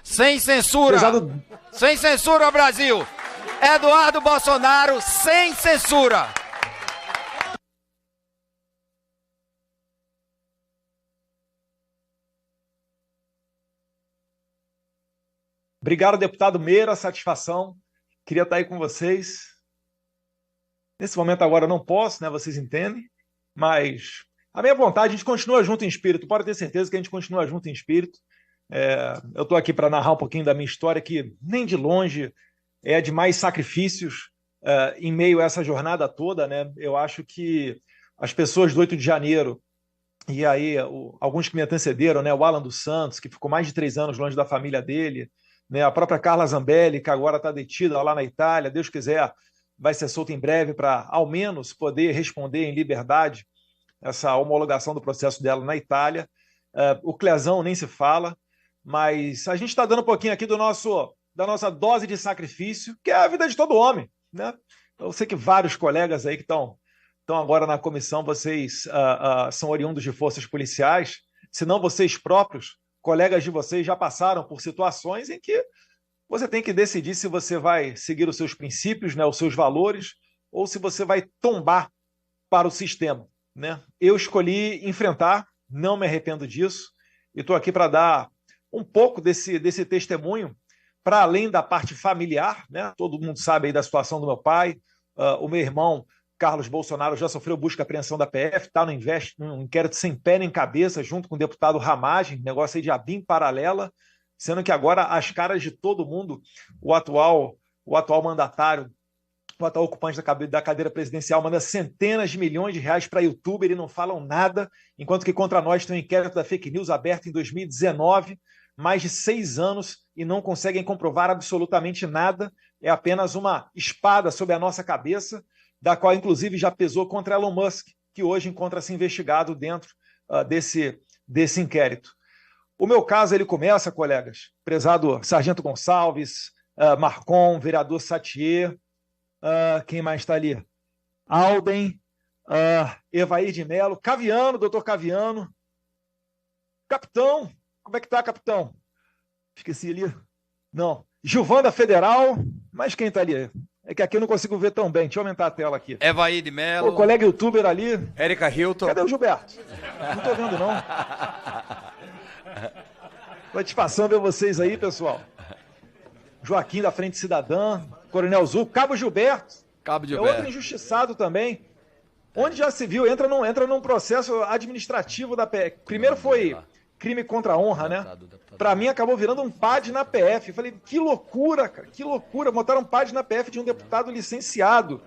Sem censura! Prezado... Sem censura, Brasil! Eduardo Bolsonaro, sem censura! Obrigado, deputado Meira, satisfação. Queria estar aí com vocês. Nesse momento agora eu não posso, né? Vocês entendem, mas a minha vontade, a gente continua junto em espírito, pode ter certeza que a gente continua junto em espírito. Eu estou aqui para narrar um pouquinho da minha história, que nem de longe é de mais sacrifícios em meio a essa jornada toda, né? Eu acho que as pessoas do 8 de janeiro, e aí alguns que me antecederam, né? O Alan dos Santos, que ficou mais de 3 anos longe da família dele, né? A própria Carla Zambelli, que agora está detida lá na Itália, Deus quiser, vai ser solta em breve para, ao menos, poder responder em liberdade essa homologação do processo dela na Itália. O Clezão nem se fala, mas a gente está dando um pouquinho aqui da nossa dose de sacrifício, que é a vida de todo homem, né? Eu sei que vários colegas aí que estão agora na comissão, vocês são oriundos de forças policiais, se não vocês próprios, colegas de vocês já passaram por situações em que você tem que decidir se você vai seguir os seus princípios, né, os seus valores, ou se você vai tombar para o sistema, né? Eu escolhi enfrentar, não me arrependo disso, e estou aqui para dar um pouco desse testemunho, para além da parte familiar, né? Todo mundo sabe aí da situação do meu pai, o meu irmão Carlos Bolsonaro já sofreu busca e apreensão da PF, está num inquérito sem pé nem cabeça, junto com o deputado Ramagem, negócio aí de ABIN paralela, sendo que agora as caras de todo mundo, o atual mandatário, o atual ocupante da cadeira presidencial manda centenas de milhões de reais para youtuber e não falam nada, enquanto que contra nós tem um inquérito da fake news aberto em 2019, mais de 6 anos, e não conseguem comprovar absolutamente nada, é apenas uma espada sobre a nossa cabeça, da qual inclusive já pesou contra Elon Musk, que hoje encontra-se investigado dentro desse inquérito. O meu caso, ele começa, colegas, prezado Sargento Gonçalves, Marcon, vereador Satier, quem mais está ali? Alden, Evair de Mello, Caviano, doutor Caviano, capitão, como é que tá, capitão? Esqueci ali. Não, Gilvanda Federal, mas quem está ali? É que aqui eu não consigo ver tão bem, deixa eu aumentar a tela aqui. Evair de Mello. O colega youtuber ali. Érica Hilton. Cadê o Gilberto? Não estou vendo, não. Satisfação ver vocês aí, pessoal. Joaquim da Frente Cidadã, Coronel Zul, Cabo Gilberto. É outro injustiçado também. Onde já se viu, entra num processo administrativo da PF. Primeiro foi crime contra a honra, né? Para mim acabou virando um PAD na PF. Eu falei, que loucura, cara, que loucura. Botaram um PAD na PF de um deputado licenciado.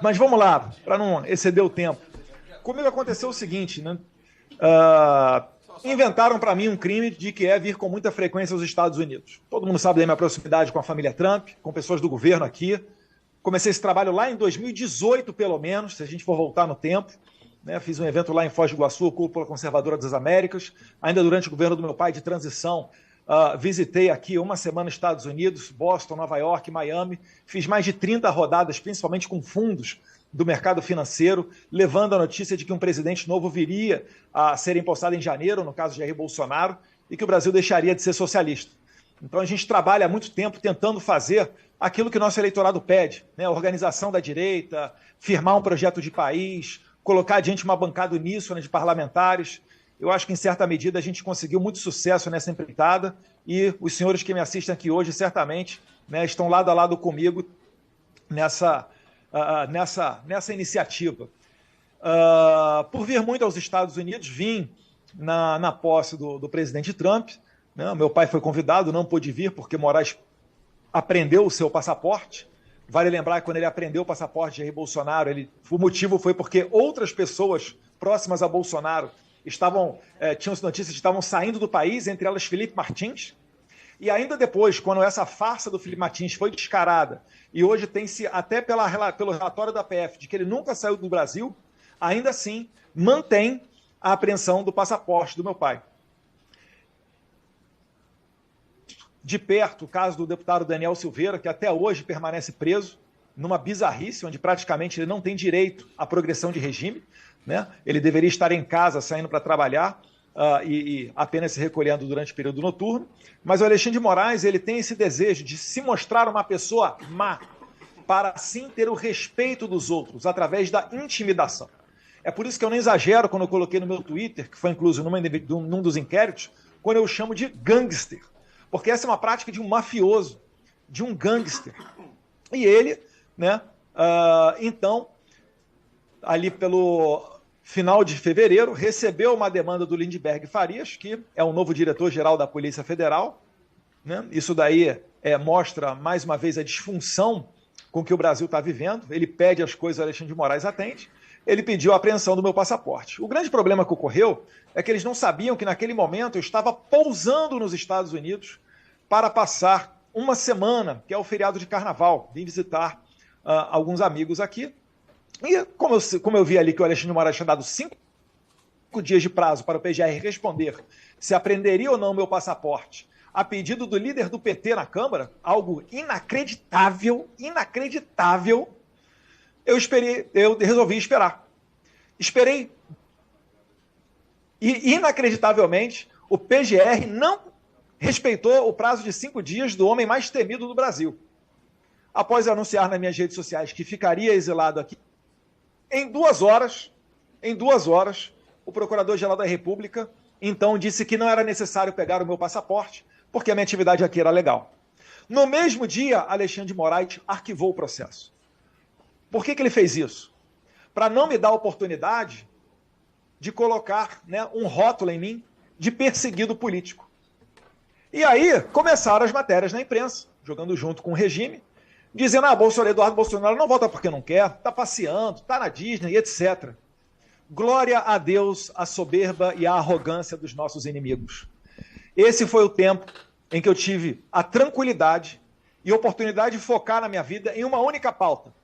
Mas vamos lá, para não exceder o tempo. Comigo aconteceu o seguinte, né? Inventaram para mim um crime de que é vir com muita frequência aos Estados Unidos. Todo mundo sabe da minha proximidade com a família Trump, com pessoas do governo aqui. Comecei esse trabalho lá em 2018, pelo menos, se a gente for voltar no tempo. Né? Fiz um evento lá em Foz do Iguaçu, Cúpula Conservadora das Américas. Ainda durante o governo do meu pai de transição, visitei aqui uma semana nos Estados Unidos, Boston, Nova York, Miami. Fiz mais de 30 rodadas, principalmente com fundos do mercado financeiro, levando a notícia de que um presidente novo viria a ser empossado em janeiro, no caso de Jair Bolsonaro, e que o Brasil deixaria de ser socialista. Então a gente trabalha há muito tempo tentando fazer aquilo que o nosso eleitorado pede, né? A organização da direita, firmar um projeto de país, colocar adiante uma bancada uníssona de parlamentares. Eu acho que, em certa medida, a gente conseguiu muito sucesso nessa empreitada e os senhores que me assistem aqui hoje, certamente, né, estão lado a lado comigo nessa iniciativa. Por vir muito aos Estados Unidos, vim na posse do presidente Trump. Né? Meu pai foi convidado, não pôde vir porque Moraes apreendeu o seu passaporte. Vale lembrar que quando ele apreendeu o passaporte de Jair Bolsonaro, o motivo foi porque outras pessoas próximas a Bolsonaro tinham notícias de que estavam saindo do país, entre elas Felipe Martins. E ainda depois, quando essa farsa do Felipe Martins foi descarada, e hoje tem-se, até pelo relatório da PF, de que ele nunca saiu do Brasil, ainda assim mantém a apreensão do passaporte do meu pai. De perto, o caso do deputado Daniel Silveira, que até hoje permanece preso, numa bizarrice, onde praticamente ele não tem direito à progressão de regime. né? Ele deveria estar em casa, saindo para trabalhar e apenas se recolhendo durante o período noturno. Mas o Alexandre de Moraes, ele tem esse desejo de se mostrar uma pessoa má, para assim ter o respeito dos outros, através da intimidação. É por isso que eu não exagero quando eu coloquei no meu Twitter, que foi incluso num dos inquéritos, quando eu chamo de gangster. Porque essa é uma prática de um mafioso, de um gangster. E ele, né, então, ali pelo final de fevereiro, recebeu uma demanda do Lindbergh Farias, que é o novo diretor-geral da Polícia Federal, né? Isso daí mostra, mais uma vez, a disfunção com que o Brasil está vivendo. Ele pede as coisas, o Alexandre de Moraes atende. Ele pediu a apreensão do meu passaporte. O grande problema que ocorreu é que eles não sabiam que naquele momento eu estava pousando nos Estados Unidos para passar uma semana, que é o feriado de carnaval. Vim visitar alguns amigos aqui. E como eu vi ali que o Alexandre de Moraes tinha dado 5 dias de prazo para o PGR responder se apreenderia ou não o meu passaporte, a pedido do líder do PT na Câmara, algo inacreditável, eu resolvi esperar. Esperei. E, inacreditavelmente, o PGR não respeitou o prazo de 5 dias do homem mais temido do Brasil. Após anunciar nas minhas redes sociais que ficaria exilado aqui, em 2 horas, o Procurador-Geral da República, então, disse que não era necessário pegar o meu passaporte, porque a minha atividade aqui era legal. No mesmo dia, Alexandre de Moraes arquivou o processo. Por que ele fez isso? Para não me dar a oportunidade de colocar, né, um rótulo em mim de perseguido político. E aí começaram as matérias na imprensa, jogando junto com o regime, dizendo, Eduardo Bolsonaro não volta porque não quer, está passeando, está na Disney, etc. Glória a Deus, a soberba e a arrogância dos nossos inimigos. Esse foi o tempo em que eu tive a tranquilidade e oportunidade de focar na minha vida em uma única pauta,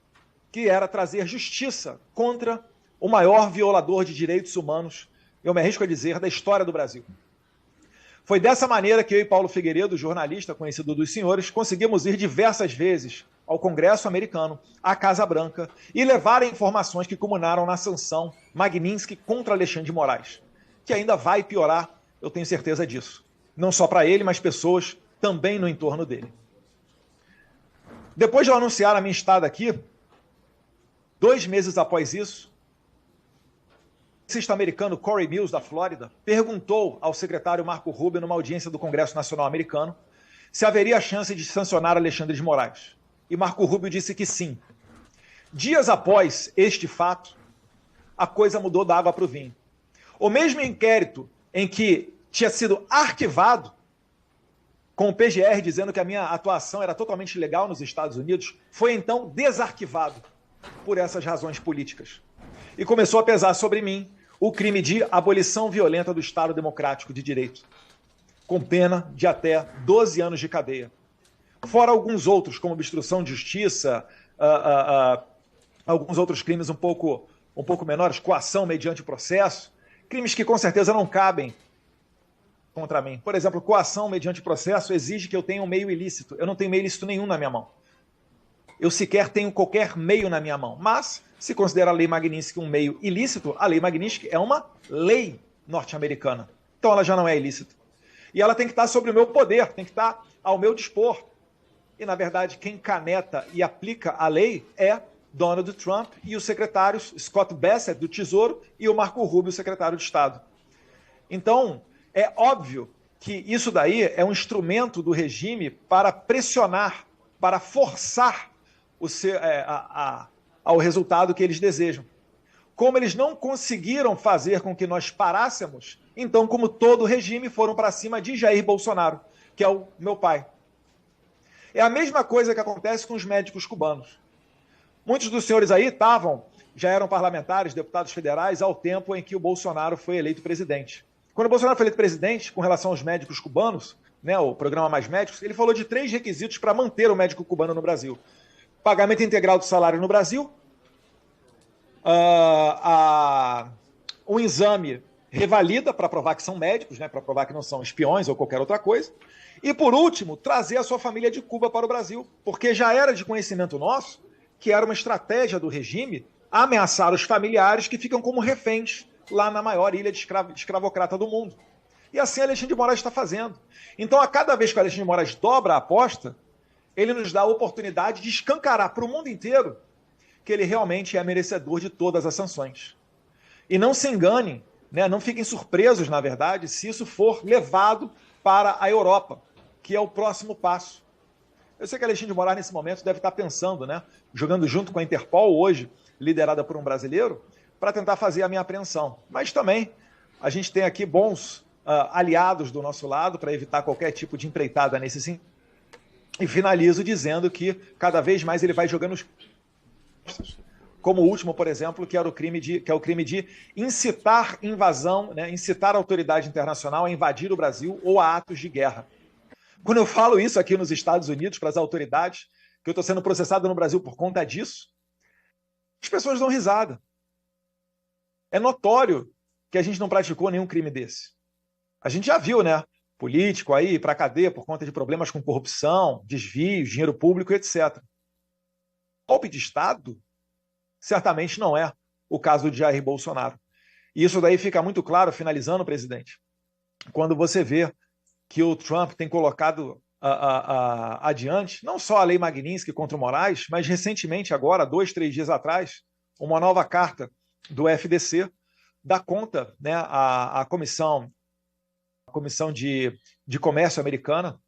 que era trazer justiça contra o maior violador de direitos humanos, eu me arrisco a dizer, da história do Brasil. Foi dessa maneira que eu e Paulo Figueiredo, jornalista conhecido dos senhores, conseguimos ir diversas vezes ao Congresso americano, à Casa Branca, e levar informações que culminaram na sanção Magnitsky contra Alexandre de Moraes, que ainda vai piorar, eu tenho certeza disso. Não só para ele, mas pessoas também no entorno dele. Depois de eu anunciar a minha estada aqui, 2 meses após isso, o cientista americano Corey Mills, da Flórida, perguntou ao secretário Marco Rubio, numa audiência do Congresso Nacional Americano, se haveria a chance de sancionar Alexandre de Moraes. E Marco Rubio disse que sim. Dias após este fato, a coisa mudou da água para o vinho. O mesmo inquérito em que tinha sido arquivado, com o PGR dizendo que a minha atuação era totalmente legal nos Estados Unidos, foi então desarquivado por essas razões políticas. E começou a pesar sobre mim o crime de abolição violenta do Estado Democrático de Direito, com pena de até 12 anos de cadeia. Fora alguns outros, como obstrução de justiça, alguns outros crimes um pouco menores, coação mediante processo, crimes que com certeza não cabem contra mim. Por exemplo, coação mediante processo exige que eu tenha um meio ilícito. Eu não tenho meio ilícito nenhum na minha mão. Eu sequer tenho qualquer meio na minha mão. Mas, se considera a lei Magnitsky um meio ilícito, a lei Magnitsky é uma lei norte-americana. Então ela já não é ilícita. E ela tem que estar sobre o meu poder, tem que estar ao meu dispor. E, na verdade, quem caneta e aplica a lei é Donald Trump e os secretários Scott Bassett, do Tesouro, e o Marco Rubio, secretário de Estado. Então, é óbvio que isso daí é um instrumento do regime para pressionar, para forçar ao resultado que eles desejam. Como eles não conseguiram fazer com que nós parássemos, então, como todo o regime, foram para cima de Jair Bolsonaro, que é o meu pai. É a mesma coisa que acontece com os médicos cubanos. Muitos dos senhores aí já eram parlamentares, deputados federais, ao tempo em que o Bolsonaro foi eleito presidente. Quando o Bolsonaro foi eleito presidente, com relação aos médicos cubanos, né, o programa Mais Médicos, ele falou de 3 requisitos para manter o médico cubano no Brasil. Pagamento integral do salário no Brasil, um exame revalida para provar que são médicos, né, para provar que não são espiões ou qualquer outra coisa, e, por último, trazer a sua família de Cuba para o Brasil, porque já era de conhecimento nosso que era uma estratégia do regime ameaçar os familiares que ficam como reféns lá na maior ilha de escravocrata do mundo. E assim Alexandre de Moraes está fazendo. Então, a cada vez que o Alexandre de Moraes dobra a aposta, ele nos dá a oportunidade de escancarar para o mundo inteiro que ele realmente é merecedor de todas as sanções. E não se enganem, né? Não fiquem surpresos, na verdade, se isso for levado para a Europa, que é o próximo passo. Eu sei que Alexandre de Moraes, nesse momento, deve estar pensando, né? Jogando junto com a Interpol, hoje liderada por um brasileiro, para tentar fazer a minha apreensão. Mas também a gente tem aqui bons aliados do nosso lado para evitar qualquer tipo de empreitada nesse sentido. E finalizo dizendo que cada vez mais ele vai jogando os... como o último, por exemplo, que é o crime de incitar invasão, né, incitar a autoridade internacional a invadir o Brasil ou a atos de guerra. Quando eu falo isso aqui nos Estados Unidos para as autoridades, que eu estou sendo processado no Brasil por conta disso, as pessoas dão risada. É notório que a gente não praticou nenhum crime desse. A gente já viu, né? Político aí para a cadeia por conta de problemas com corrupção, desvios, dinheiro público, etc. Golpe de Estado certamente não é o caso de Jair Bolsonaro. E isso daí fica muito claro, finalizando, presidente, quando você vê que o Trump tem colocado adiante, não só a lei Magnitsky contra o Moraes, mas recentemente, agora, 2, 3 dias atrás, uma nova carta do FDC dá conta, né, a Comissão de Comércio americana,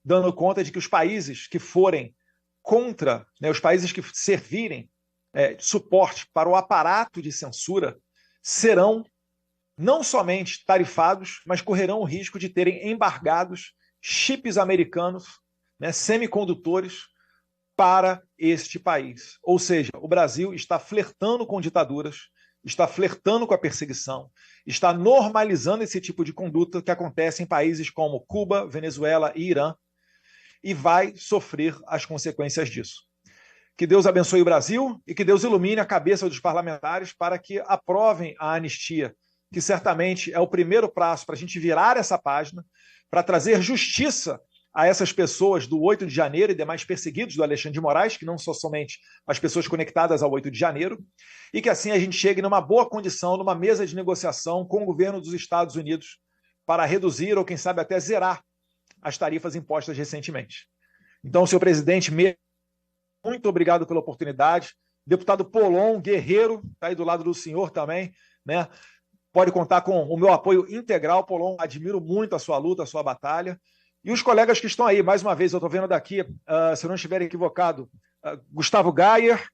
dando conta de que os países que forem contra, né, os países que servirem suporte para o aparato de censura serão não somente tarifados, mas correrão o risco de terem embargados chips americanos, né, semicondutores, para este país. Ou seja, o Brasil está flertando com ditaduras, está flertando com a perseguição, está normalizando esse tipo de conduta que acontece em países como Cuba, Venezuela e Irã, e vai sofrer as consequências disso. Que Deus abençoe o Brasil e que Deus ilumine a cabeça dos parlamentares para que aprovem a anistia, que certamente é o primeiro passo para a gente virar essa página, para trazer justiça a essas pessoas do 8 de janeiro e demais perseguidos do Alexandre de Moraes, que não são somente as pessoas conectadas ao 8 de janeiro, e que assim a gente chegue numa boa condição, numa mesa de negociação com o governo dos Estados Unidos para reduzir ou, quem sabe, até zerar as tarifas impostas recentemente. Então, senhor presidente, muito obrigado pela oportunidade. Deputado Polon, guerreiro, está aí do lado do senhor também, né? Pode contar com o meu apoio integral, Polon. Admiro muito a sua luta, a sua batalha. E os colegas que estão aí, mais uma vez, eu estou vendo daqui, se eu não estiver equivocado, Gustavo Gayer,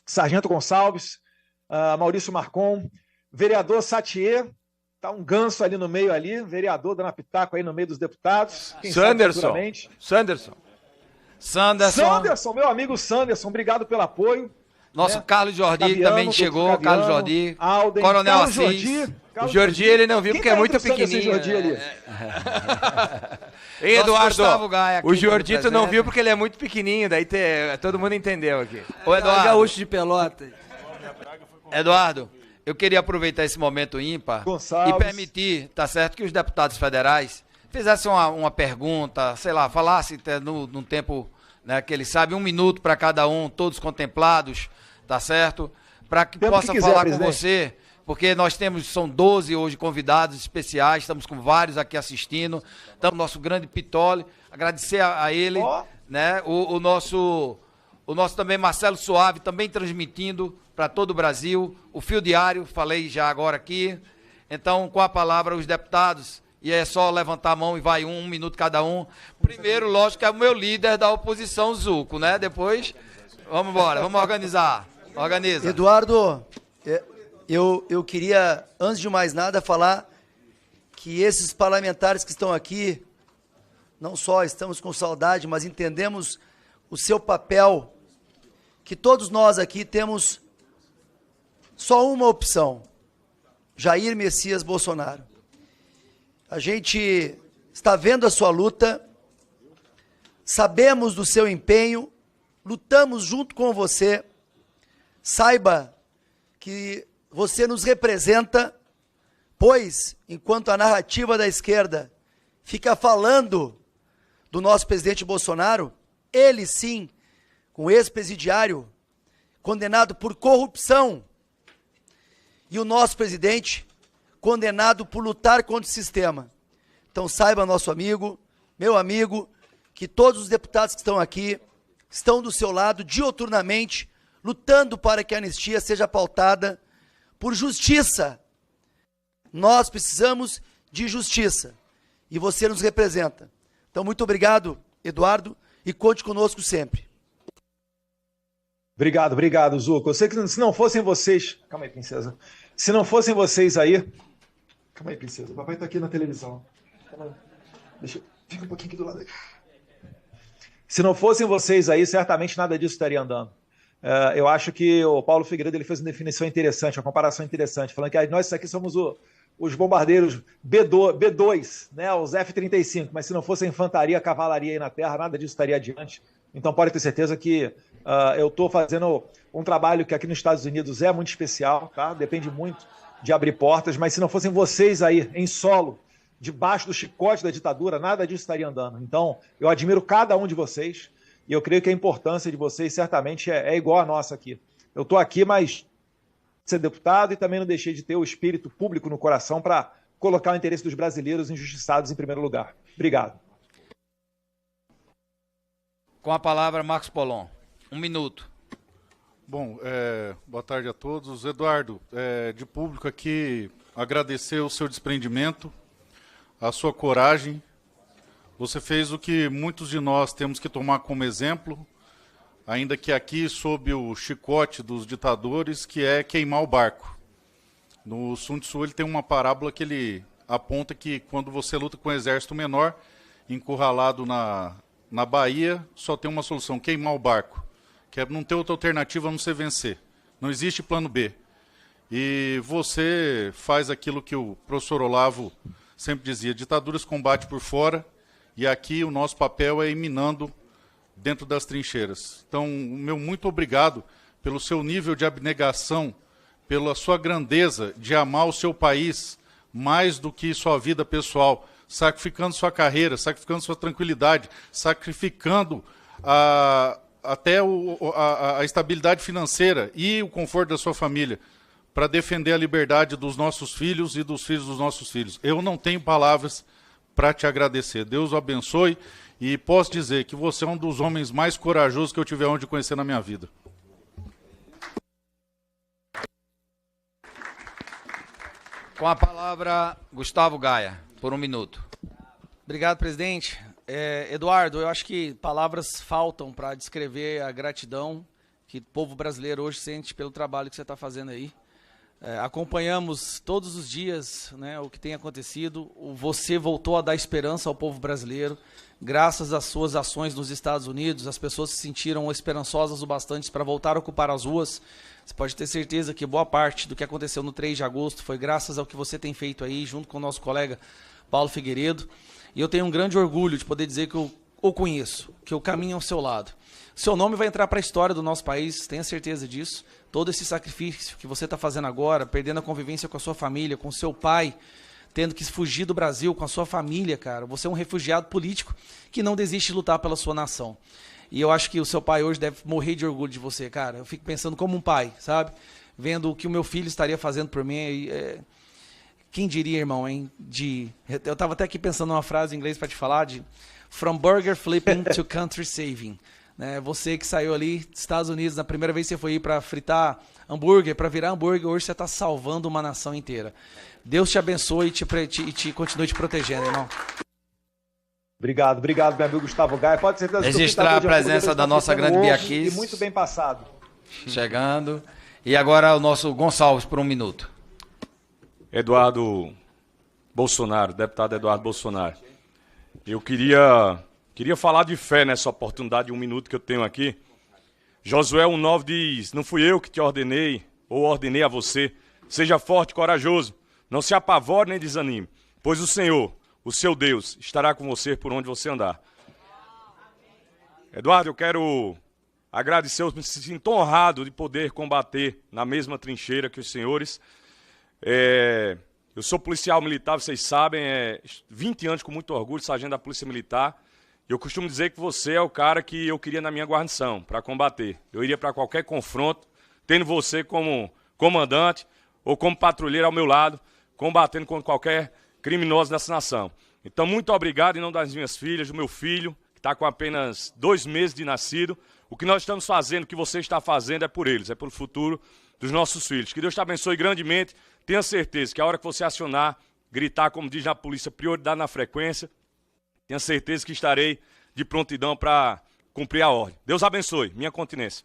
Sargento Gonçalves, Maurício Marcon, vereador Satier, está um ganso ali no meio ali, vereador dando pitaco aí no meio dos deputados. Sanderson, meu amigo Sanderson, obrigado pelo apoio. Nosso Carlos Jordi Caviano, também chegou, Caviano, Carlos Jordi, Alden, Coronel Carlos Assis. Jordi, O Jordi ele não viu porque é muito pequenininho. Ei, Eduardo, o Jordi tu não viu porque ele é muito pequenininho, daí todo mundo entendeu aqui. Ô, Eduardo. Gaúcho de Pelotas. Eduardo, eu queria aproveitar esse momento ímpar Gonçalves. E permitir, tá certo, que os deputados federais fizessem uma pergunta, sei lá, falassem num tempo, né, que eles sabem, 1 minuto para cada um, todos contemplados, tá certo? Para que possa falar com você, porque nós são 12 hoje convidados especiais, estamos com vários aqui assistindo, estamos no nosso grande Pitole, agradecer a ele, né, o nosso também Marcelo Suave, também transmitindo para todo o Brasil, o Fio Diário, falei já agora aqui. Então, com a palavra, os deputados, e é só levantar a mão e vai 1 minuto cada um. Primeiro, lógico, que é o meu líder da oposição, Zuco, né? Depois, vamos embora, vamos organizar. Organiza. Eduardo, eu queria, antes de mais nada, falar que esses parlamentares que estão aqui, não só estamos com saudade, mas entendemos o seu papel, que todos nós aqui temos só uma opção: Jair Messias Bolsonaro. A gente está vendo a sua luta, sabemos do seu empenho, lutamos junto com você. Saiba que você nos representa, pois, enquanto a narrativa da esquerda fica falando do nosso presidente Bolsonaro, ele sim, com ex-presidiário, condenado por corrupção. E o nosso presidente, condenado por lutar contra o sistema. Então saiba, nosso amigo, meu amigo, que todos os deputados que estão aqui estão do seu lado diuturnamente, lutando para que a anistia seja pautada por justiça. Nós precisamos de justiça e você nos representa. Então, muito obrigado, Eduardo, e conte conosco sempre. Obrigado, Zuco. Eu sei que se não fossem vocês... Calma aí, princesa. Se não fossem vocês aí... Calma aí, princesa. O papai tá aqui na televisão. Fica um pouquinho aqui do lado. Se não fossem vocês aí, certamente nada disso estaria andando. Eu acho que o Paulo Figueiredo ele fez uma definição interessante, uma comparação interessante, falando que nós aqui somos os bombardeiros B2, né, os F-35, mas se não fosse a infantaria, a cavalaria aí na terra, nada disso estaria adiante. Então pode ter certeza que eu estou fazendo um trabalho que aqui nos Estados Unidos é muito especial, tá? Depende muito de abrir portas, mas se não fossem vocês aí em solo, debaixo do chicote da ditadura, nada disso estaria andando. Então eu admiro cada um de vocês e eu creio que a importância de vocês certamente é igual a nossa aqui. Eu estou aqui, mas ser deputado e também não deixei de ter o espírito público no coração para colocar o interesse dos brasileiros injustiçados em primeiro lugar. Obrigado. Com a palavra, Marcos Polon. 1 minuto. Bom, boa tarde a todos. Eduardo, de público aqui, agradecer o seu desprendimento, a sua coragem. Você fez o que muitos de nós temos que tomar como exemplo, ainda que aqui sob o chicote dos ditadores, que é queimar o barco. No Sun Tzu ele tem uma parábola que ele aponta que quando você luta com um exército menor, encurralado na Bahia, só tem uma solução, queimar o barco, que é não ter outra alternativa a não ser vencer. Não existe plano B. E você faz aquilo que o professor Olavo sempre dizia, ditadura se combate por fora, e aqui o nosso papel é ir minando dentro das trincheiras. Então, o meu muito obrigado pelo seu nível de abnegação, pela sua grandeza de amar o seu país mais do que sua vida pessoal, sacrificando sua carreira, sacrificando sua tranquilidade, sacrificando até a estabilidade financeira e o conforto da sua família para defender a liberdade dos nossos filhos e dos filhos dos nossos filhos. Eu não tenho palavras para te agradecer. Deus o abençoe. E posso dizer que você é um dos homens mais corajosos que eu tive a honra de conhecer na minha vida. Com a palavra, Gustavo Gaia, por 1 minuto. Obrigado, presidente. Eduardo, eu acho que palavras faltam para descrever a gratidão que o povo brasileiro hoje sente pelo trabalho que você está fazendo aí. Acompanhamos todos os dias, né, o que tem acontecido. Você voltou a dar esperança ao povo brasileiro. Graças às suas ações nos Estados Unidos, as pessoas se sentiram esperançosas o bastante para voltar a ocupar as ruas. Você pode ter certeza que boa parte do que aconteceu no 3 de agosto foi graças ao que você tem feito aí, junto com o nosso colega Paulo Figueiredo. E eu tenho um grande orgulho de poder dizer que eu o conheço, que eu caminho ao seu lado. Seu nome vai entrar para a história do nosso país, tenha certeza disso. Todo esse sacrifício que você está fazendo agora, perdendo a convivência com a sua família, com o seu pai, tendo que fugir do Brasil com a sua família, cara. Você é um refugiado político que não desiste de lutar pela sua nação. E eu acho que o seu pai hoje deve morrer de orgulho de você, cara. Eu fico pensando como um pai, sabe? Vendo o que o meu filho estaria fazendo por mim. Quem diria, irmão, hein? Eu estava até aqui pensando numa frase em inglês para te falar, de From burger flipping to country saving. Né? Você que saiu ali dos Estados Unidos, na primeira vez que você foi ir para fritar hambúrguer, para virar hambúrguer, hoje você está salvando uma nação inteira. Deus te abençoe e te continue te protegendo, irmão. Obrigado, meu amigo Gustavo Gaia. Pode ser registrar a presença da nossa grande Bia Kiss. E muito bem passado. Chegando. E agora o nosso Gonçalves, por 1 minuto. Eduardo Bolsonaro, deputado Eduardo Bolsonaro. Eu queria falar de fé nessa oportunidade de 1 minuto que eu tenho aqui. Josué 1,9 diz, não fui eu que te ordenei, ou ordenei a você. Seja forte e corajoso, não se apavore nem desanime, pois o Senhor, o seu Deus, estará com você por onde você andar. Eduardo, eu quero agradecer, eu me sinto honrado de poder combater na mesma trincheira que os senhores. Eu sou policial militar, vocês sabem, 20 anos com muito orgulho, sargento da Polícia Militar. E eu costumo dizer que você é o cara que eu queria na minha guarnição, para combater. Eu iria para qualquer confronto, tendo você como comandante ou como patrulheiro ao meu lado, combatendo contra qualquer criminoso dessa nação. Então, muito obrigado em nome das minhas filhas, do meu filho, que está com apenas 2 meses de nascido. O que nós estamos fazendo, o que você está fazendo é por eles, é pelo futuro dos nossos filhos. Que Deus te abençoe grandemente. Tenha certeza que a hora que você acionar, gritar, como diz na polícia, prioridade na frequência, tenha certeza que estarei de prontidão para cumprir a ordem. Deus abençoe. Minha continência.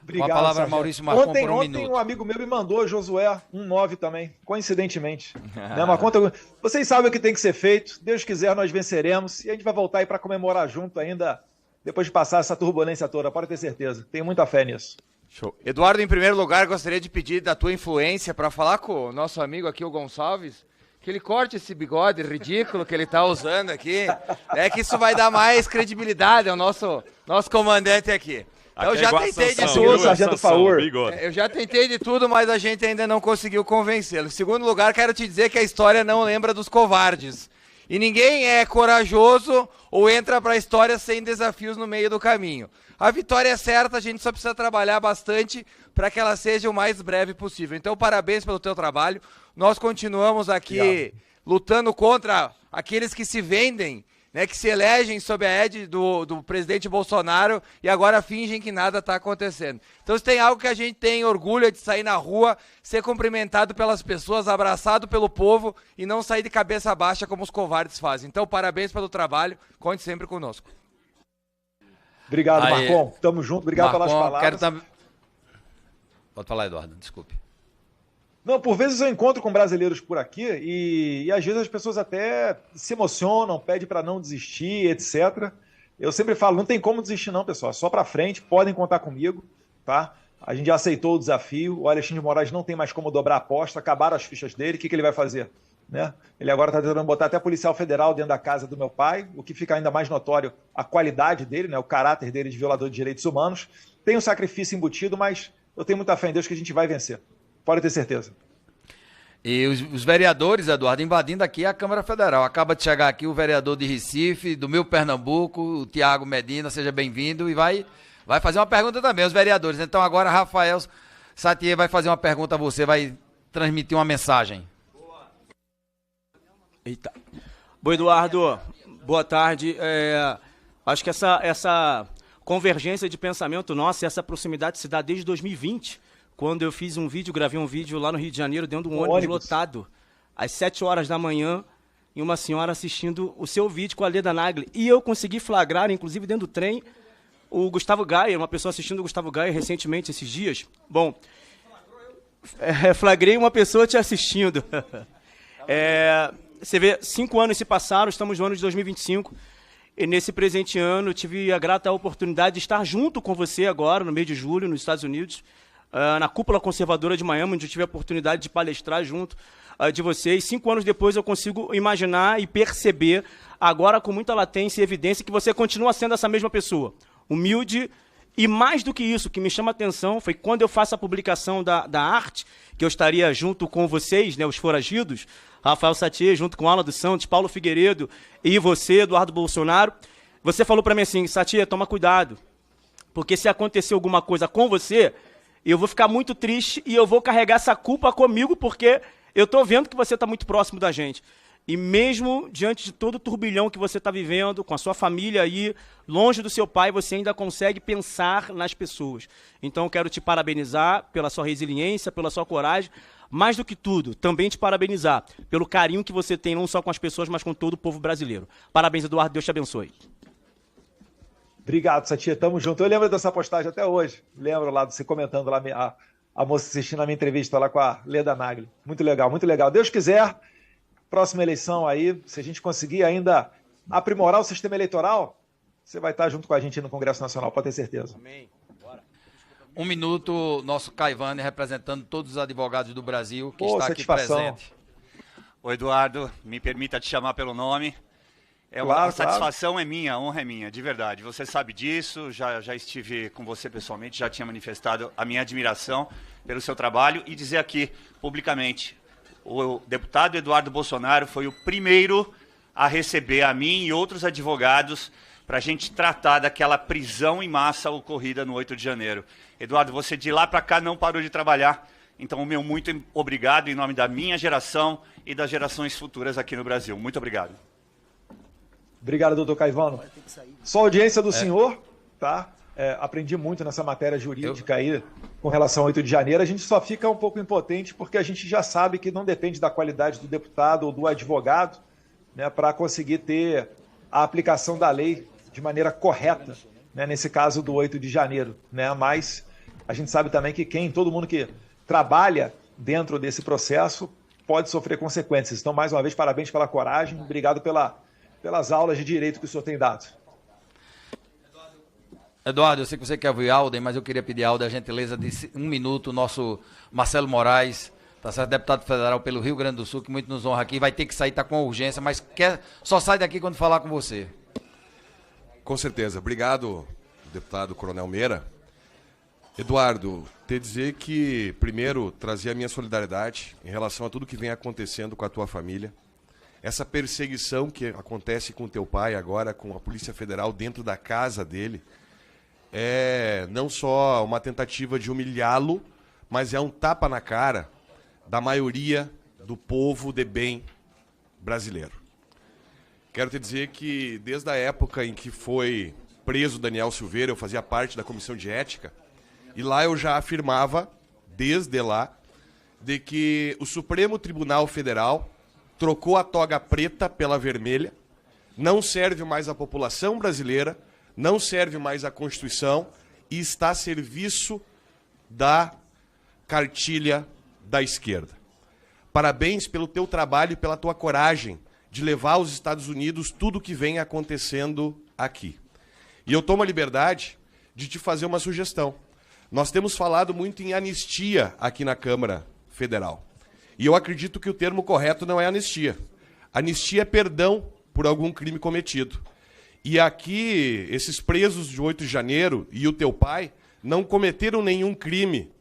Obrigado, Com a palavra, Sargento. Maurício Marcon, por um Ontem minuto. um amigo meu me mandou Josué 1,9 também, coincidentemente. Né, uma conta... Vocês sabem o que tem que ser feito. Deus quiser, nós venceremos. E a gente vai voltar aí para comemorar junto ainda, depois de passar essa turbulência toda. Pode ter certeza. Tenho muita fé nisso. Show. Eduardo, em primeiro lugar, gostaria de pedir da tua influência para falar com o nosso amigo aqui, o Gonçalves, que ele corte esse bigode ridículo que ele está usando aqui. É que isso vai dar mais credibilidade ao nosso comandante aqui. Eu já tentei de tudo. Sargento Faur. Eu já tentei de tudo, mas a gente ainda não conseguiu convencê-lo. Em segundo lugar, quero te dizer que a história não lembra dos covardes. E ninguém é corajoso ou entra para a história sem desafios no meio do caminho. A vitória é certa, a gente só precisa trabalhar bastante para que ela seja o mais breve possível. Então, parabéns pelo teu trabalho. Nós continuamos aqui lutando contra aqueles que se vendem, né, que se elegem sob a égide do presidente Bolsonaro e agora fingem que nada está acontecendo. Então, se tem algo que a gente tem orgulho é de sair na rua, ser cumprimentado pelas pessoas, abraçado pelo povo e não sair de cabeça baixa como os covardes fazem. Então, parabéns pelo trabalho, conte sempre conosco. Obrigado, Aí, Marcon. Tamo junto. Obrigado pelas palavras. Pode falar, Eduardo, desculpe. Não, por vezes eu encontro com brasileiros por aqui e às vezes as pessoas até se emocionam, pedem para não desistir, etc. Eu sempre falo, não tem como desistir não, pessoal, é só para frente, podem contar comigo, tá? A gente já aceitou o desafio, o Alexandre de Moraes não tem mais como dobrar a aposta, acabaram as fichas dele, o que ele vai fazer? Né? Ele agora está tentando botar até policial federal dentro da casa do meu pai, o que fica ainda mais notório a qualidade dele, né? O caráter dele de violador de direitos humanos. Tem um sacrifício embutido, mas eu tenho muita fé em Deus que a gente vai vencer. Pode ter certeza. E os vereadores, Eduardo, invadindo aqui a Câmara Federal. Acaba de chegar aqui o vereador de Recife, do meu Pernambuco, o Tiago Medina, seja bem-vindo e vai fazer uma pergunta também, os vereadores. Então agora Rafael Satier vai fazer uma pergunta a você, vai transmitir uma mensagem. Eita. Bom, Eduardo, boa tarde. Acho que essa convergência de pensamento nossa, essa proximidade se dá desde 2020, quando eu fiz gravei um vídeo lá no Rio de Janeiro, dentro de um ônibus lotado, às 7 horas da manhã, e uma senhora assistindo o seu vídeo com a Leda Nagli. E eu consegui flagrar, inclusive dentro do trem, o Gustavo Gaia, uma pessoa assistindo o Gustavo Gaia recentemente, esses dias. Bom, flagrei uma pessoa te assistindo. Você vê, 5 anos se passaram, estamos no ano de 2025, e nesse presente ano tive a grata oportunidade de estar junto com você agora, no mês de julho, nos Estados Unidos, na Cúpula Conservadora de Miami, onde eu tive a oportunidade de palestrar junto de vocês. 5 anos depois eu consigo imaginar e perceber, agora com muita latência e evidência, que você continua sendo essa mesma pessoa, humilde. E mais do que isso, o que me chama a atenção foi quando eu faço a publicação da arte, que eu estaria junto com vocês, né, os foragidos, Rafael Satier, junto com Alan dos Santos, Paulo Figueiredo e você, Eduardo Bolsonaro. Você falou para mim assim, Satier, toma cuidado, porque se acontecer alguma coisa com você, eu vou ficar muito triste e eu vou carregar essa culpa comigo, porque eu estou vendo que você está muito próximo da gente. E mesmo diante de todo o turbilhão que você está vivendo, com a sua família aí, longe do seu pai, você ainda consegue pensar nas pessoas. Então, eu quero te parabenizar pela sua resiliência, pela sua coragem. Mais do que tudo, também te parabenizar pelo carinho que você tem, não só com as pessoas, mas com todo o povo brasileiro. Parabéns, Eduardo. Deus te abençoe. Obrigado, Satia. Tamo junto. Eu lembro dessa postagem até hoje. Lembro lá de você comentando lá, a moça assistindo a minha entrevista lá com a Leda Nagli. Muito legal, muito legal. Deus quiser, próxima eleição aí, se a gente conseguir ainda aprimorar o sistema eleitoral, você vai estar junto com a gente no Congresso Nacional, pode ter certeza. Amém. Bora. 1 minuto, nosso Caivane representando todos os advogados do Brasil que Pô, está aqui presente. Ô Eduardo, me permita te chamar pelo nome. Claro, a satisfação é minha, a honra é minha, de verdade. Você sabe disso, já estive com você pessoalmente, já tinha manifestado a minha admiração pelo seu trabalho e dizer aqui, publicamente, o deputado Eduardo Bolsonaro foi o primeiro a receber a mim e outros advogados para a gente tratar daquela prisão em massa ocorrida no 8 de janeiro. Eduardo, você de lá para cá não parou de trabalhar, então o meu muito obrigado em nome da minha geração e das gerações futuras aqui no Brasil. Muito obrigado. Obrigado, doutor Caivano. Só a audiência do senhor, tá? Aprendi muito nessa matéria jurídica aí com relação ao 8 de janeiro. A gente só fica um pouco impotente porque a gente já sabe que não depende da qualidade do deputado ou do advogado, né, para conseguir ter a aplicação da lei de maneira correta, né, nesse caso do 8 de janeiro. Né? Mas a gente sabe também que todo mundo que trabalha dentro desse processo pode sofrer consequências. Então, mais uma vez, parabéns pela coragem. Obrigado pelas aulas de direito que o senhor tem dado. Eduardo, eu sei que você quer ouvir Alden, mas eu queria pedir a Alden a gentileza de 1 minuto, o nosso Marcelo Moraes, tá certo? Deputado federal pelo Rio Grande do Sul, que muito nos honra aqui, vai ter que sair, tá com urgência, mas só sai daqui quando falar com você. Com certeza. Obrigado, deputado Coronel Meira. Eduardo, te dizer que, primeiro, trazer a minha solidariedade em relação a tudo que vem acontecendo com a tua família. Essa perseguição que acontece com teu pai agora, com a Polícia Federal dentro da casa dele, é não só uma tentativa de humilhá-lo, mas é um tapa na cara da maioria do povo de bem brasileiro. Quero te dizer que desde a época em que foi preso Daniel Silveira, eu fazia parte da Comissão de Ética, e lá eu já afirmava, desde lá, de que o Supremo Tribunal Federal trocou a toga preta pela vermelha, não serve mais à população brasileira, não serve mais à Constituição e está a serviço da cartilha da esquerda. Parabéns pelo teu trabalho e pela tua coragem de levar aos Estados Unidos tudo o que vem acontecendo aqui. E eu tomo a liberdade de te fazer uma sugestão. Nós temos falado muito em anistia aqui na Câmara Federal. E eu acredito que o termo correto não é anistia. Anistia é perdão por algum crime cometido. E aqui, esses presos de 8 de janeiro e o teu pai não cometeram nenhum crime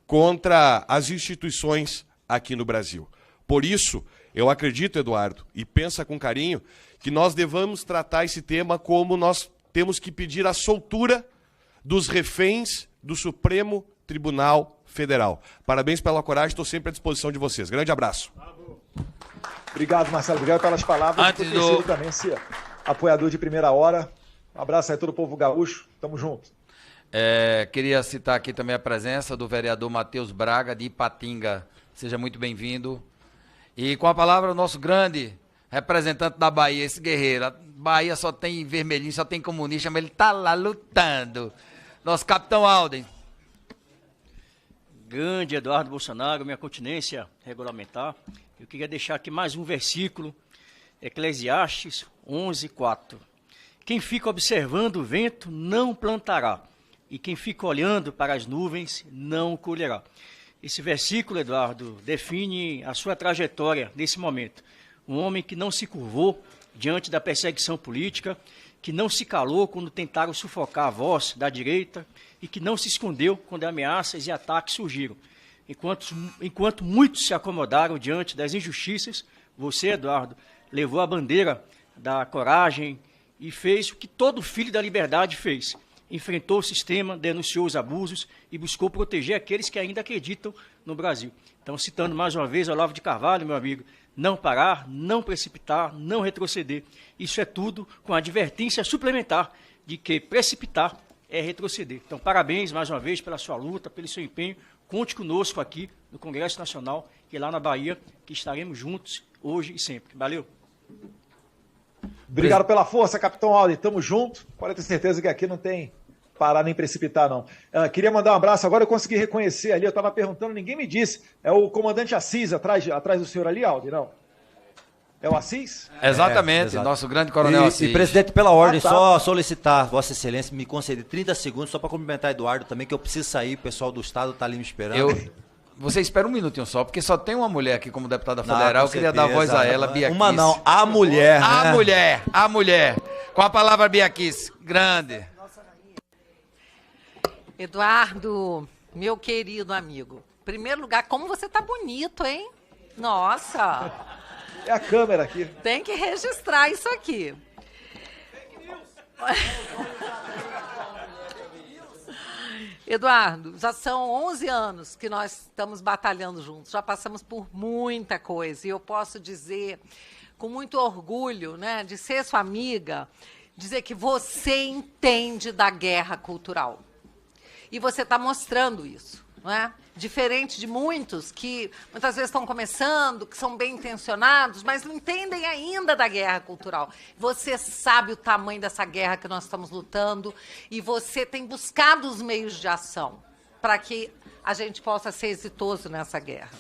contra as instituições aqui no Brasil. Por isso, eu acredito, Eduardo, e pensa com carinho, que nós devamos tratar esse tema como nós temos que pedir a soltura dos reféns do Supremo Tribunal Federal. Parabéns pela coragem, estou sempre à disposição de vocês. Grande abraço. Obrigado, Marcelo. Obrigado pelas palavras. Antes do... também ser apoiador de primeira hora. Um abraço aí a todo o povo gaúcho. Tamo junto. Queria citar aqui também a presença do vereador Matheus Braga, de Ipatinga. Seja muito bem-vindo. E com a palavra o nosso grande representante da Bahia, esse guerreiro. A Bahia só tem vermelhinho, só tem comunista, mas ele tá lá lutando. Nosso capitão Alden. Grande Eduardo Bolsonaro, minha continência regulamentar. Eu queria deixar aqui mais um versículo, Eclesiastes 11:4. Quem fica observando o vento não plantará, e quem fica olhando para as nuvens não colherá. Esse versículo, Eduardo, define a sua trajetória nesse momento. Um homem que não se curvou diante da perseguição política, que não se calou quando tentaram sufocar a voz da direita e que não se escondeu quando ameaças e ataques surgiram. Enquanto muitos se acomodaram diante das injustiças, você, Eduardo, levou a bandeira da coragem e fez o que todo filho da liberdade fez. Enfrentou o sistema, denunciou os abusos e buscou proteger aqueles que ainda acreditam no Brasil. Então, citando mais uma vez Olavo de Carvalho, meu amigo, não parar, não precipitar, não retroceder. Isso é tudo com a advertência suplementar de que precipitar é retroceder. Então, parabéns mais uma vez pela sua luta, pelo seu empenho. Conte conosco aqui no Congresso Nacional e lá na Bahia, que estaremos juntos hoje e sempre. Valeu. Obrigado pela força, capitão Alden. Tamo junto. Pode ter certeza que aqui não tem parar nem precipitar, não. Queria mandar um abraço. Agora eu consegui reconhecer ali. Eu estava perguntando, ninguém me disse. É o comandante Assis atrás do senhor ali, Alden, não? É o Assis? Exatamente, nosso grande coronel Assis. E, presidente, pela ordem, só solicitar, Vossa Excelência, me conceder 30 segundos só para cumprimentar Eduardo também, que eu preciso sair, o pessoal do Estado está ali me esperando. Você espera um minutinho só, porque só tem uma mulher aqui como deputada federal. Eu queria dar voz a ela, Bia Kiss. Uma não, a mulher. Né? A mulher. Com a palavra, Bia Kiss. Grande. Eduardo, meu querido amigo, em primeiro lugar, como você tá bonito, hein? Nossa! É a câmera aqui. Tem que registrar isso aqui. Eduardo, já são 11 anos que nós estamos batalhando juntos, já passamos por muita coisa, e eu posso dizer, com muito orgulho, né, de ser sua amiga, dizer que você entende da guerra cultural. E você está mostrando isso, não é? Diferente de muitos que muitas vezes estão começando, que são bem intencionados, mas não entendem ainda da guerra cultural. Você sabe o tamanho dessa guerra que nós estamos lutando e você tem buscado os meios de ação para que a gente possa ser exitoso nessa guerra.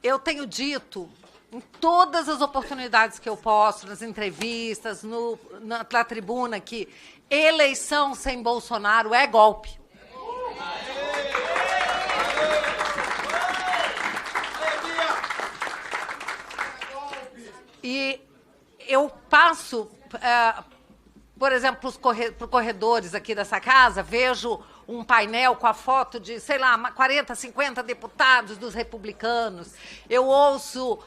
Eu tenho dito em todas as oportunidades que eu posso, nas entrevistas, na tribuna, que eleição sem Bolsonaro é golpe. E eu passo, por exemplo, por corredores aqui dessa casa, vejo um painel com a foto de, sei lá, 40, 50 deputados dos republicanos. Eu ouço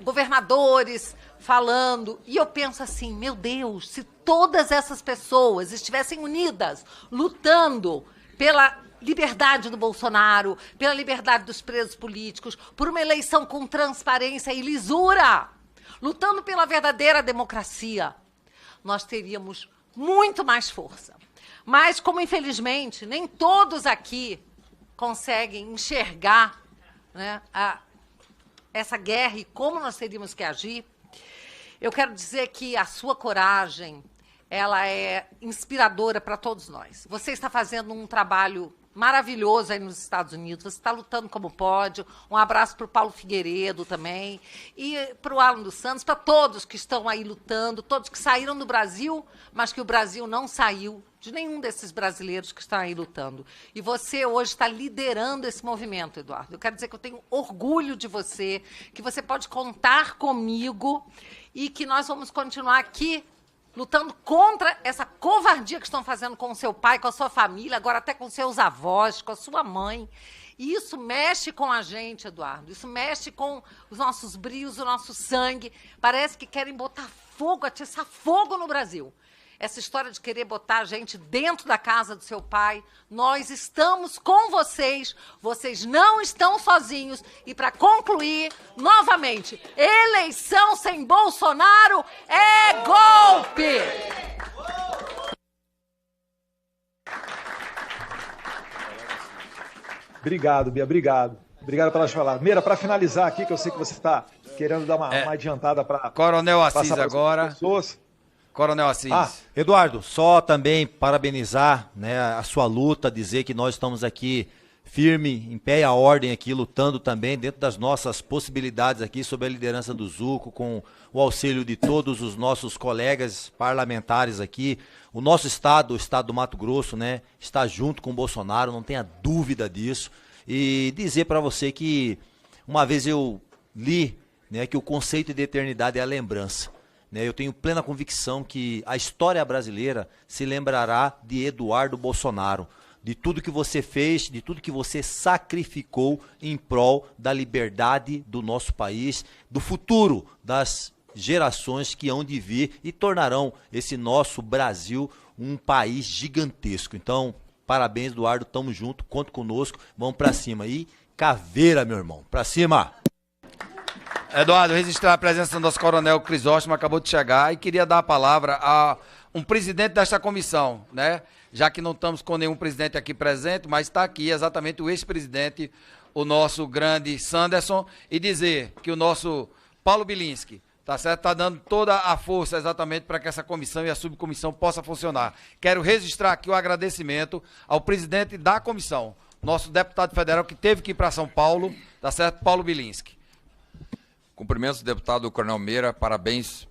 governadores falando, e eu penso assim, meu Deus, se todas essas pessoas estivessem unidas, lutando pela liberdade do Bolsonaro, pela liberdade dos presos políticos, por uma eleição com transparência e lisura, lutando pela verdadeira democracia, nós teríamos muito mais força. Mas, como infelizmente nem todos aqui conseguem enxergar, né, essa guerra e como nós teríamos que agir, eu quero dizer que a sua coragem, ela é inspiradora para todos nós. Você está fazendo um trabalho maravilhoso aí nos Estados Unidos, você está lutando como pode. Um abraço para o Paulo Figueiredo também, e para o Alan dos Santos, para todos que estão aí lutando, todos que saíram do Brasil, mas que o Brasil não saiu de nenhum desses brasileiros que estão aí lutando. E você hoje está liderando esse movimento, Eduardo. Eu quero dizer que eu tenho orgulho de você, que você pode contar comigo e que nós vamos continuar aqui lutando contra essa covardia que estão fazendo com o seu pai, com a sua família, agora até com seus avós, com a sua mãe. E isso mexe com a gente, Eduardo. Isso mexe com os nossos brios, o nosso sangue. Parece que querem botar fogo, atiçar fogo no Brasil. Essa história de querer botar a gente dentro da casa do seu pai, nós estamos com vocês, vocês não estão sozinhos. E para concluir, novamente, eleição sem Bolsonaro é golpe! Obrigado, Bia, obrigado. Obrigado pelas palavras. Meira, para finalizar aqui, que eu sei que você está querendo dar uma adiantada para... Coronel Assis agora. Coronel Assis. Eduardo, só também parabenizar, né, a sua luta, dizer que nós estamos aqui firme, em pé e a ordem aqui, lutando também dentro das nossas possibilidades aqui, sob a liderança do Zuco, com o auxílio de todos os nossos colegas parlamentares aqui. O nosso estado, o estado do Mato Grosso, né, está junto com o Bolsonaro, não tenha dúvida disso. E dizer para você que uma vez eu li, né, que o conceito de eternidade é a lembrança. Eu tenho plena convicção que a história brasileira se lembrará de Eduardo Bolsonaro, de tudo que você fez, de tudo que você sacrificou em prol da liberdade do nosso país, do futuro das gerações que hão de vir e tornarão esse nosso Brasil um país gigantesco. Então, parabéns, Eduardo, tamo junto, conta conosco, vamos pra cima. E caveira, meu irmão, pra cima! Eduardo, registrar a presença do nosso coronel Crisóstomo, acabou de chegar, e queria dar a palavra a um presidente desta comissão, né? Já que não estamos com nenhum presidente aqui presente, mas está aqui exatamente o ex-presidente, o nosso grande Sanderson, e dizer que o nosso Paulo Bilinski, tá certo? Está dando toda a força exatamente para que essa comissão e a subcomissão possa funcionar. Quero registrar aqui o agradecimento ao presidente da comissão, nosso deputado federal que teve que ir para São Paulo, tá certo? Paulo Bilinski. Cumprimentos, deputado Coronel Meira, parabéns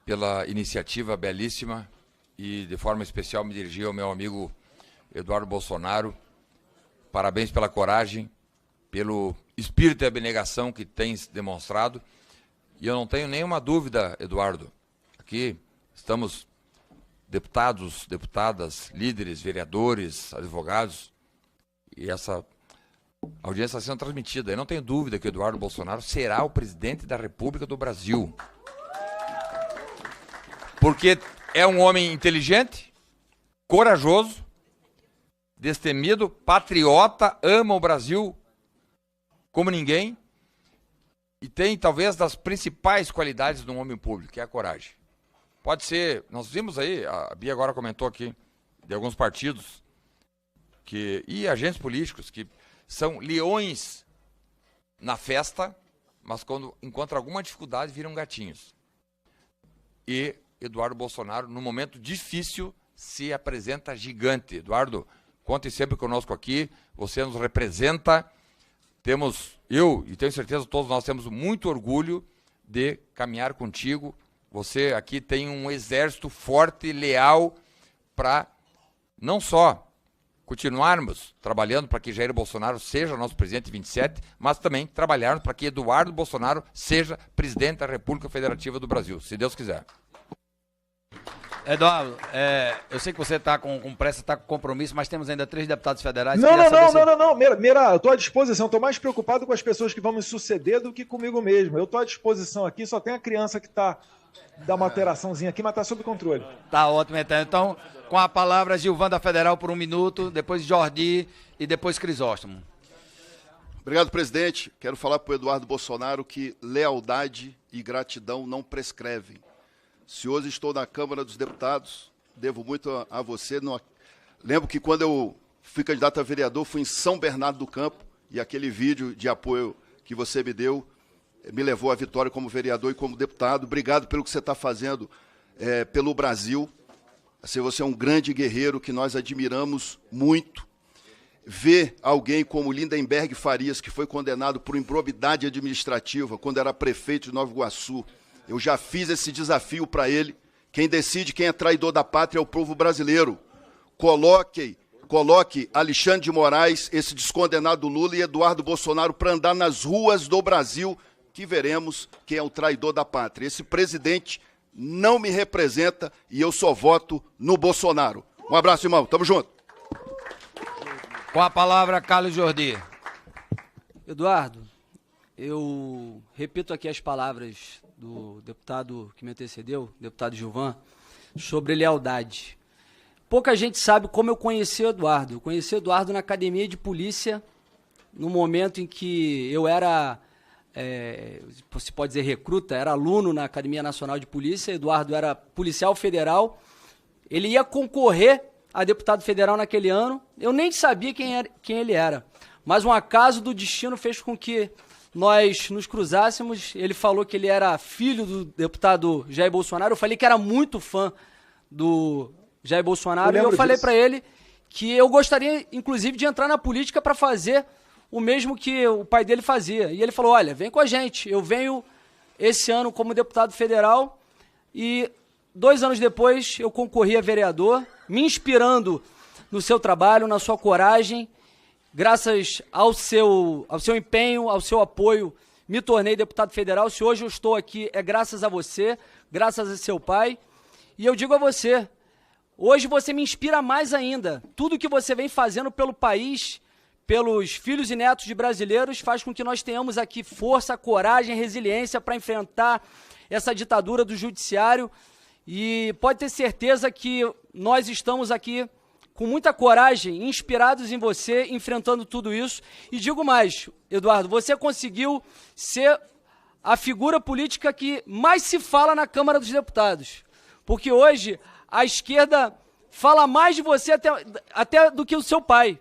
pela iniciativa belíssima e, de forma especial, me dirigir ao meu amigo Eduardo Bolsonaro. Parabéns pela coragem, pelo espírito de abnegação que tens demonstrado. E eu não tenho nenhuma dúvida, Eduardo, aqui estamos deputados, deputadas, líderes, vereadores, advogados, e essa a audiência está sendo transmitida. Eu não tenho dúvida que o Eduardo Bolsonaro será o presidente da República do Brasil. porque é um homem inteligente, corajoso, destemido, patriota, ama o Brasil como ninguém e tem talvez das principais qualidades de um homem público, que é a coragem. Pode ser, nós vimos aí, a Bia agora comentou aqui, de alguns partidos e agentes políticos que são leões na festa, mas quando encontram alguma dificuldade viram gatinhos. E Eduardo Bolsonaro, num momento difícil, se apresenta gigante. Eduardo, conte sempre conosco aqui, você nos representa. Eu e tenho certeza todos nós temos muito orgulho de caminhar contigo. Você aqui tem um exército forte e leal para não só continuarmos trabalhando para que Jair Bolsonaro seja nosso presidente 27, mas também trabalharmos para que Eduardo Bolsonaro seja presidente da República Federativa do Brasil, se Deus quiser. Eduardo, eu sei que você está com pressa, está com compromisso, mas temos ainda 3 deputados federais. Não. Meira, eu estou à disposição. Estou mais preocupado com as pessoas que vão me suceder do que comigo mesmo. Eu estou à disposição aqui, só tem a criança que está dá uma alteraçãozinha aqui, mas está sob controle. Tá ótimo, então. Então, com a palavra, Gilvan Federal por 1 minuto, depois Jordi e depois Crisóstomo. Obrigado, presidente. Quero falar para o Eduardo Bolsonaro que lealdade e gratidão não prescrevem. Se hoje estou na Câmara dos Deputados, devo muito a você. Lembro que quando eu fui candidato a vereador, fui em São Bernardo do Campo, e aquele vídeo de apoio que você me deu me levou à vitória como vereador e como deputado. Obrigado pelo que você está fazendo pelo Brasil. Assim, você é um grande guerreiro que nós admiramos muito. Ver alguém como Lindenberg Farias, que foi condenado por improbidade administrativa quando era prefeito de Nova Iguaçu, eu já fiz esse desafio para ele. Quem decide quem é traidor da pátria é o povo brasileiro. Coloque Alexandre de Moraes, esse descondenado Lula e Eduardo Bolsonaro para andar nas ruas do Brasil, que veremos quem é o traidor da pátria. Esse presidente não me representa e eu só voto no Bolsonaro. Um abraço, irmão. Tamo junto. Com a palavra, Carlos Jordi. Eduardo, eu repito aqui as palavras do deputado que me antecedeu, deputado Gilvan, sobre lealdade. Pouca gente sabe como eu conheci o Eduardo. Eu conheci o Eduardo na academia de polícia, no momento em que eu era, se pode dizer recruta, era aluno na Academia Nacional de Polícia. Eduardo era policial federal. Ele ia concorrer a deputado federal naquele ano. Eu nem sabia quem ele era. Mas um acaso do destino fez com que nós nos cruzássemos. Ele falou que ele era filho do deputado Jair Bolsonaro. Eu falei que era muito fã do Jair Bolsonaro. E eu falei para ele que eu gostaria, inclusive, de entrar na política para fazer o mesmo que o pai dele fazia. E ele falou, olha, vem com a gente. Eu venho esse ano como deputado federal e 2 anos depois eu concorri a vereador, me inspirando no seu trabalho, na sua coragem. Graças ao seu empenho, ao seu apoio, me tornei deputado federal. Se hoje eu estou aqui, é graças a você, graças a seu pai. E eu digo a você, hoje você me inspira mais ainda. Tudo que você vem fazendo pelo país, pelos filhos e netos de brasileiros, faz com que nós tenhamos aqui força, coragem, resiliência para enfrentar essa ditadura do judiciário. E pode ter certeza que nós estamos aqui com muita coragem, inspirados em você, enfrentando tudo isso. E digo mais, Eduardo, você conseguiu ser a figura política que mais se fala na Câmara dos Deputados. Porque hoje a esquerda fala mais de você até do que o seu pai.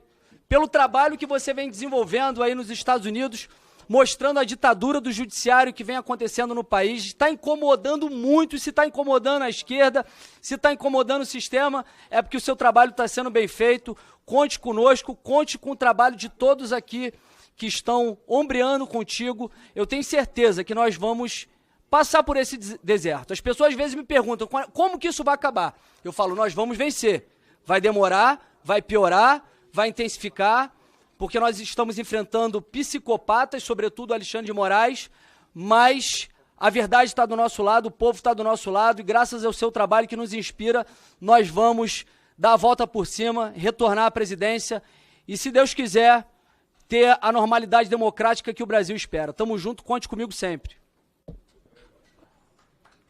Pelo trabalho que você vem desenvolvendo aí nos Estados Unidos, mostrando a ditadura do judiciário que vem acontecendo no país, está incomodando muito. E se está incomodando a esquerda, se está incomodando o sistema, é porque o seu trabalho está sendo bem feito. Conte conosco, conte com o trabalho de todos aqui que estão ombreando contigo. Eu tenho certeza que nós vamos passar por esse deserto. As pessoas às vezes me perguntam, como que isso vai acabar? Eu falo, nós vamos vencer. Vai demorar, vai piorar, vai intensificar, porque nós estamos enfrentando psicopatas, sobretudo Alexandre de Moraes, mas a verdade está do nosso lado, o povo está do nosso lado, e graças ao seu trabalho que nos inspira, nós vamos dar a volta por cima, retornar à presidência, e se Deus quiser, ter a normalidade democrática que o Brasil espera. Tamo junto, conte comigo sempre.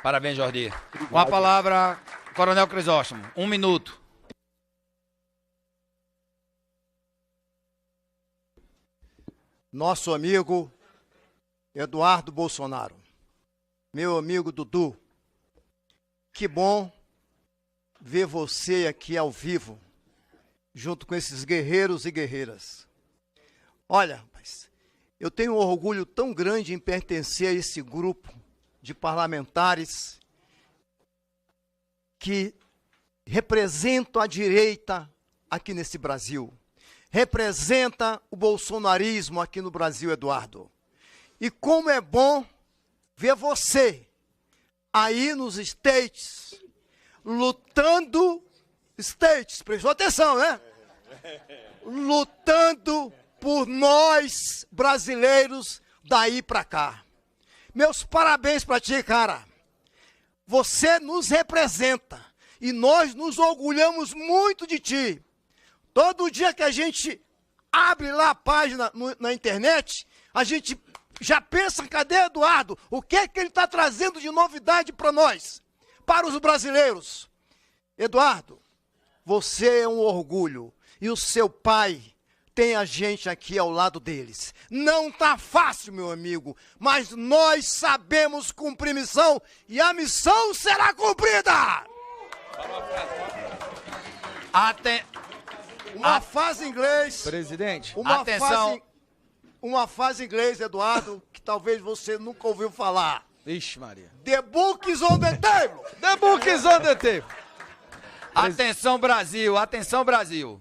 Parabéns, Jordi. Com a palavra, Coronel Crisóstomo. 1 minuto. Nosso amigo Eduardo Bolsonaro, meu amigo Dudu, que bom ver você aqui ao vivo, junto com esses guerreiros e guerreiras. Olha, rapaz, eu tenho um orgulho tão grande em pertencer a esse grupo de parlamentares que representam a direita aqui nesse Brasil. Representa o bolsonarismo aqui no Brasil, Eduardo. E como é bom ver você aí nos States, lutando, prestou atenção, né? Lutando por nós, brasileiros, daí pra cá. Meus parabéns pra ti, cara. Você nos representa e nós nos orgulhamos muito de ti. Todo dia que a gente abre lá a página na internet, a gente já pensa, cadê Eduardo? O que é que ele está trazendo de novidade para nós, para os brasileiros? Eduardo, você é um orgulho e o seu pai tem a gente aqui ao lado deles. Não tá fácil, meu amigo, mas nós sabemos cumprir missão e a missão será cumprida! Uma fase em inglês. Presidente, atenção. Uma fase em inglês, Eduardo, que talvez você nunca ouviu falar. Ixi, Maria. The book is on the table. The book is on the table. Atenção, Brasil, atenção, Brasil.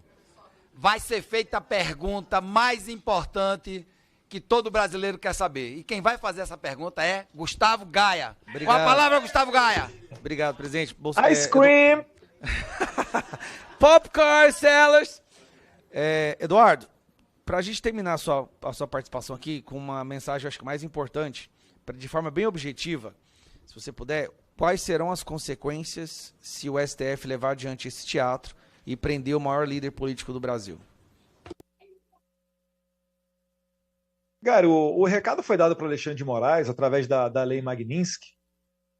Vai ser feita a pergunta mais importante que todo brasileiro quer saber. E quem vai fazer essa pergunta é Gustavo Gaia. Obrigado. Com a palavra, Gustavo Gaia. Obrigado, presidente. Ice cream. Popcorn sellers. Eduardo, para a gente terminar a sua participação aqui com uma mensagem, acho que mais importante, de forma bem objetiva, se você puder, quais serão as consequências se o STF levar adiante esse teatro e prender o maior líder político do Brasil? Cara, o recado foi dado para Alexandre de Moraes através da lei Magnitsky,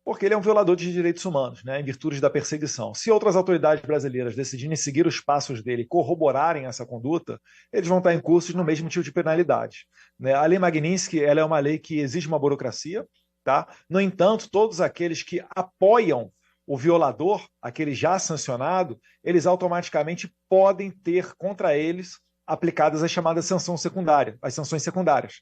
porque ele é um violador de direitos humanos, né, em virtude da perseguição. Se outras autoridades brasileiras decidirem seguir os passos dele e corroborarem essa conduta, eles vão estar incursos no mesmo tipo de penalidade, né? A lei Magnitsky, ela é uma lei que exige uma burocracia, tá? No entanto, todos aqueles que apoiam o violador, aquele já sancionado, eles automaticamente podem ter contra eles aplicadas as chamadas sanções secundárias, as sanções secundárias,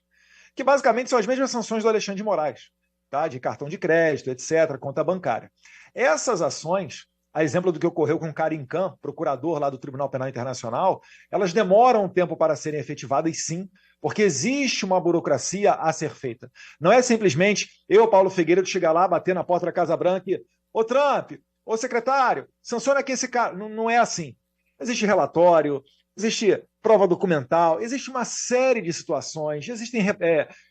que basicamente são as mesmas sanções do Alexandre de Moraes, tá? De cartão de crédito, etc., conta bancária. Essas ações, a exemplo do que ocorreu com Karim Khan, procurador lá do Tribunal Penal Internacional, elas demoram um tempo para serem efetivadas, sim, porque existe uma burocracia a ser feita. Não é simplesmente eu, Paulo Figueiredo, chegar lá, bater na porta da Casa Branca e ô Trump, ô secretário, sanciona aqui esse cara. Não é assim. Existe relatório, existe prova documental, existe uma série de situações, existem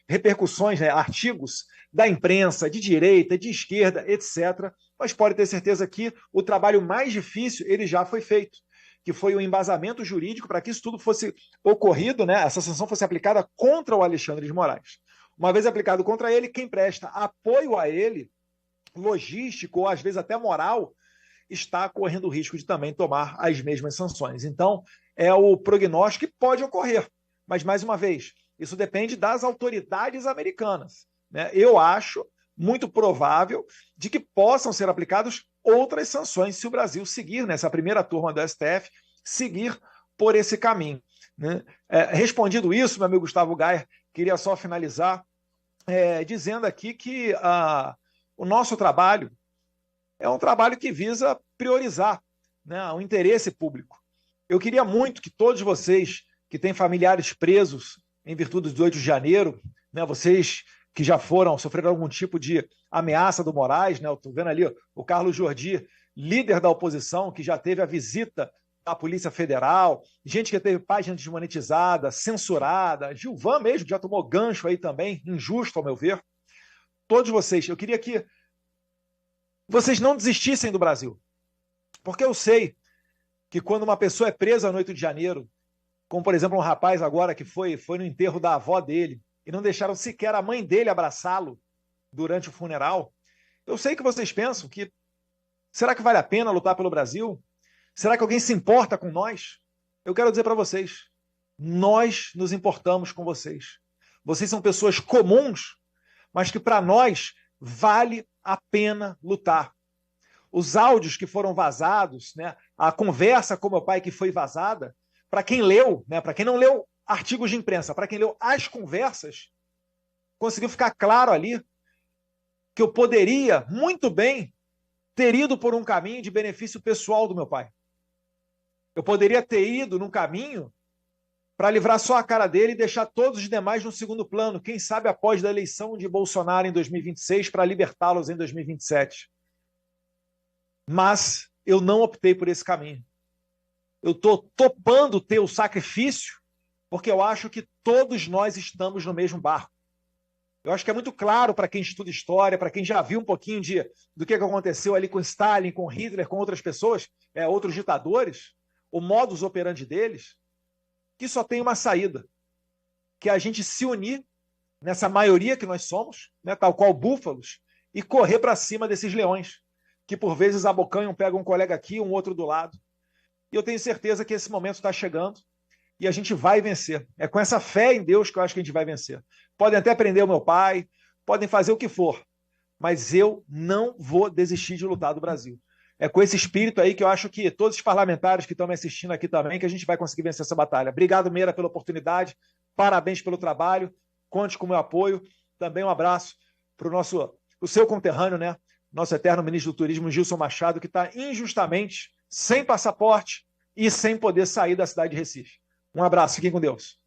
repercussões, né, artigos da imprensa, de direita, de esquerda, etc. Mas pode ter certeza que o trabalho mais difícil ele já foi feito, que foi o embasamento jurídico para que isso tudo fosse ocorrido, né, essa sanção fosse aplicada contra o Alexandre de Moraes. Uma vez aplicado contra ele, quem presta apoio a ele, logístico ou às vezes até moral, está correndo o risco de também tomar as mesmas sanções. Então, é o prognóstico que pode ocorrer. Mas, mais uma vez, isso depende das autoridades americanas, né? Eu acho muito provável de que possam ser aplicadas outras sanções se o Brasil seguir, nessa primeira turma do STF, seguir por esse caminho, né? Respondido isso, meu amigo Gustavo Gaia, queria só finalizar dizendo aqui que o nosso trabalho é um trabalho que visa priorizar, né, o interesse público. Eu queria muito que todos vocês que têm familiares presos em virtude do 8 de janeiro, né, vocês que já sofreram algum tipo de ameaça do Moraes, né, eu estou vendo ali o Carlos Jordi, líder da oposição, que já teve a visita da Polícia Federal, gente que teve página desmonetizada, censurada, Gilvan mesmo, que já tomou gancho aí também, injusto ao meu ver. Todos vocês, eu queria que vocês não desistissem do Brasil. Porque eu sei que quando uma pessoa é presa no 8 de janeiro, como por exemplo um rapaz agora que foi no enterro da avó dele, e não deixaram sequer a mãe dele abraçá-lo durante o funeral, Eu sei que vocês pensam que será que vale a pena lutar pelo Brasil? Será que alguém se importa com nós? Eu quero dizer para vocês, nós nos importamos com vocês. Vocês são pessoas comuns, mas que para nós vale a pena lutar. Os áudios que foram vazados, né, a conversa com meu pai que foi vazada, para quem leu, né, para quem não leu artigos de imprensa, para quem leu as conversas, conseguiu ficar claro ali que eu poderia muito bem ter ido por um caminho de benefício pessoal do meu pai. Eu poderia ter ido num caminho para livrar só a cara dele e deixar todos os demais no segundo plano, quem sabe após a eleição de Bolsonaro em 2026 para libertá-los em 2027. Mas eu não optei por esse caminho. Eu estou topando ter o sacrifício porque eu acho que todos nós estamos no mesmo barco. Eu acho que é muito claro para quem estuda história, para quem já viu um pouquinho do que aconteceu ali com Stalin, com Hitler, com outras pessoas, outros ditadores, o modus operandi deles, que só tem uma saída, que é a gente se unir nessa maioria que nós somos, né, tal qual búfalos, e correr para cima desses leões, que por vezes abocanham, pegam um colega aqui, um outro do lado. E eu tenho certeza que esse momento está chegando e a gente vai vencer. É com essa fé em Deus que eu acho que a gente vai vencer. Podem até prender o meu pai, podem fazer o que for, mas eu não vou desistir de lutar do Brasil. É com esse espírito aí que eu acho que todos os parlamentares que estão me assistindo aqui também, que a gente vai conseguir vencer essa batalha. Obrigado, Meira, pela oportunidade. Parabéns pelo trabalho. Conte com o meu apoio. Também um abraço para o seu conterrâneo, né? Nosso eterno ministro do Turismo, Gilson Machado, que está injustamente sem passaporte e sem poder sair da cidade de Recife. Um abraço. Fiquem com Deus.